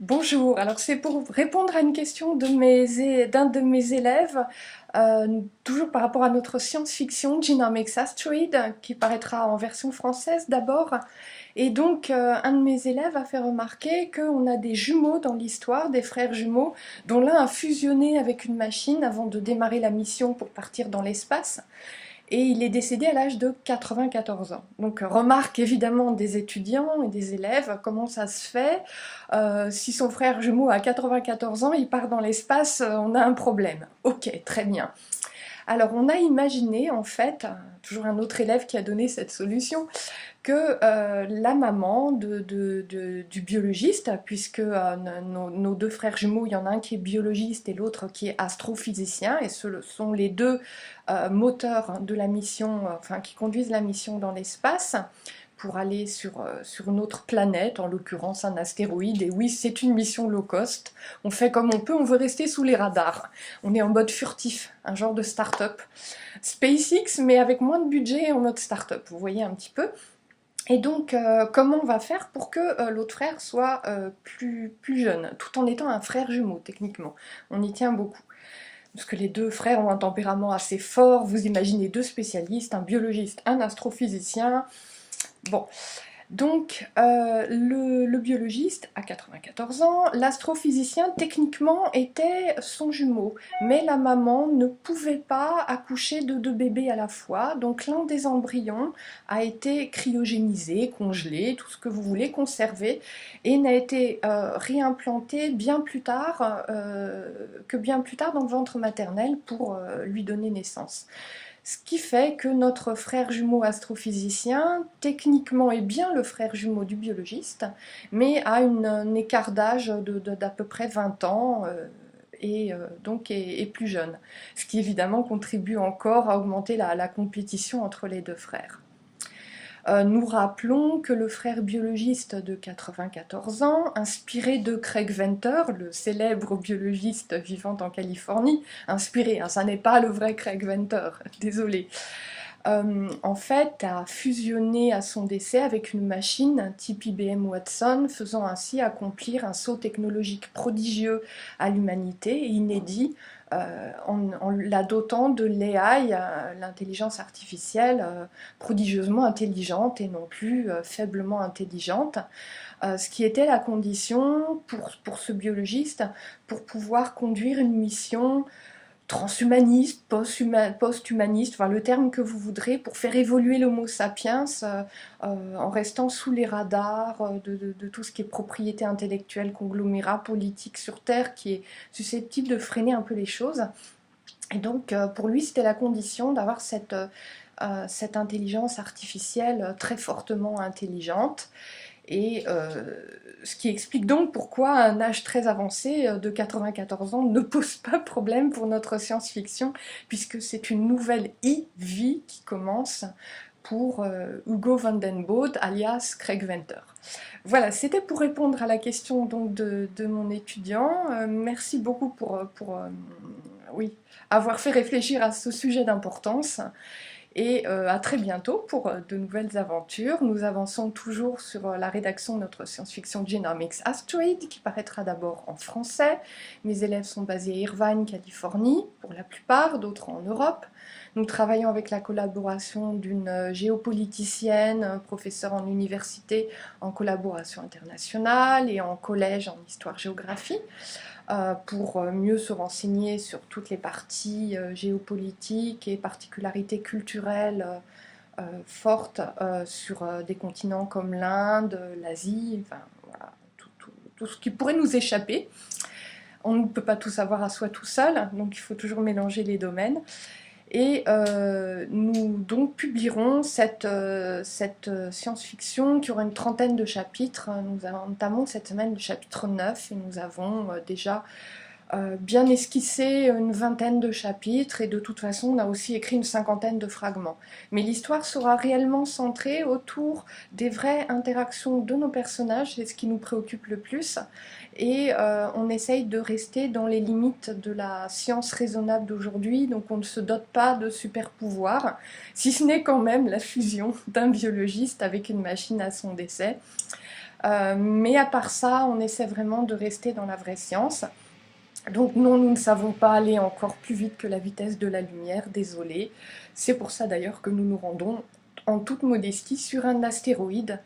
Bonjour, alors c'est pour répondre à une question d'un de mes élèves, toujours par rapport à notre science-fiction Genomics Asteroid, qui paraîtra en version française d'abord. Et donc, un de mes élèves a fait remarquer qu'on a des jumeaux dans l'histoire, des frères jumeaux, dont l'un a fusionné avec une machine avant de démarrer la mission pour partir dans l'espace. Et il est décédé à l'âge de 94 ans. Donc remarque évidemment des étudiants et des élèves, comment ça se fait, si son frère jumeau a 94 ans, il part dans l'espace, on a un problème. Ok, très bien. Alors on a imaginé en fait, toujours un autre élève qui a donné cette solution, que la maman du biologiste, puisque nos deux frères jumeaux, il y en a un qui est biologiste et l'autre qui est astrophysicien, et ce sont les deux moteurs de la mission, enfin qui conduisent la mission dans l'espace, pour aller sur une autre planète, en l'occurrence un astéroïde. Et oui, c'est une mission low cost. On fait comme on peut, on veut rester sous les radars. On est en mode furtif, un genre de start-up. SpaceX, mais avec moins de budget et en mode start-up, vous voyez un petit peu. Et donc, comment on va faire pour que l'autre frère soit plus jeune, tout en étant un frère jumeau, techniquement. On y tient beaucoup. Parce que les deux frères ont un tempérament assez fort. Vous imaginez deux spécialistes, un biologiste, un astrophysicien. Bon, donc le biologiste a 94 ans, l'astrophysicien techniquement était son jumeau, mais la maman ne pouvait pas accoucher de deux bébés à la fois, donc l'un des embryons a été cryogénisé, congelé, tout ce que vous voulez, conservé, et n'a été réimplanté bien plus tard dans le ventre maternel pour lui donner naissance. Ce qui fait que notre frère jumeau astrophysicien, techniquement, est bien le frère jumeau du biologiste, mais a un écart d'âge d'à peu près 20 ans et donc est plus jeune. Ce qui évidemment contribue encore à augmenter la compétition entre les deux frères. Nous rappelons que le frère biologiste de 94 ans, inspiré de Craig Venter, le célèbre biologiste vivant en Californie, inspiré, hein, ça n'est pas le vrai Craig Venter, désolé, en fait a fusionné à son décès avec une machine type IBM Watson, faisant ainsi accomplir un saut technologique prodigieux à l'humanité et inédit, en la dotant de l'AI, l'intelligence artificielle, prodigieusement intelligente et non plus faiblement intelligente, ce qui était la condition pour ce biologiste pour pouvoir conduire une mission transhumaniste, post-humaniste, enfin le terme que vous voudrez, pour faire évoluer l'Homo sapiens en restant sous les radars de tout ce qui est propriété intellectuelle, conglomérat politique sur Terre, qui est susceptible de freiner un peu les choses. Et donc pour lui, c'était la condition d'avoir cette intelligence artificielle très fortement intelligente. Et ce qui explique donc pourquoi un âge très avancé de 94 ans ne pose pas problème pour notre science-fiction, puisque c'est une nouvelle vie qui commence pour Hugo van den Boot, alias Craig Venter. Voilà, c'était pour répondre à la question donc de mon étudiant. Merci beaucoup pour oui, avoir fait réfléchir à ce sujet d'importance. Et à très bientôt pour de nouvelles aventures. Nous avançons toujours sur la rédaction de notre science-fiction Genomics Asteroid, qui paraîtra d'abord en français. Mes élèves sont basés à Irvine, Californie, pour la plupart, d'autres en Europe. Nous travaillons avec la collaboration d'une géopoliticienne, professeure en université en collaboration internationale et en collège en histoire-géographie, pour mieux se renseigner sur toutes les parties géopolitiques et particularités culturelles fortes sur des continents comme l'Inde, l'Asie, enfin voilà, tout ce qui pourrait nous échapper. On ne peut pas tout savoir à soi tout seul, donc il faut toujours mélanger les domaines. Et nous donc publierons cette science-fiction qui aura une trentaine de chapitres. Nous entamons cette semaine le chapitre 9 et nous avons déjà bien esquissé une vingtaine de chapitres et de toute façon on a aussi écrit une cinquantaine de fragments. Mais l'histoire sera réellement centrée autour des vraies interactions de nos personnages, c'est ce qui nous préoccupe le plus, et on essaye de rester dans les limites de la science raisonnable d'aujourd'hui, donc on ne se dote pas de super pouvoirs, si ce n'est quand même la fusion d'un biologiste avec une machine à son décès. Mais à part ça, on essaie vraiment de rester dans la vraie science. Donc non, nous ne savons pas aller encore plus vite que la vitesse de la lumière, désolé. C'est pour ça d'ailleurs que nous nous rendons en toute modestie sur un astéroïde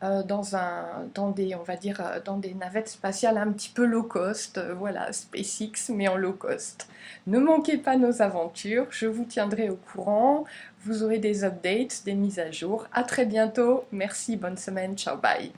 dans des, on va dire, dans des navettes spatiales un petit peu low cost, voilà, SpaceX, mais en low cost. Ne manquez pas nos aventures, je vous tiendrai au courant, vous aurez des updates, des mises à jour. À très bientôt, merci, bonne semaine, ciao, bye.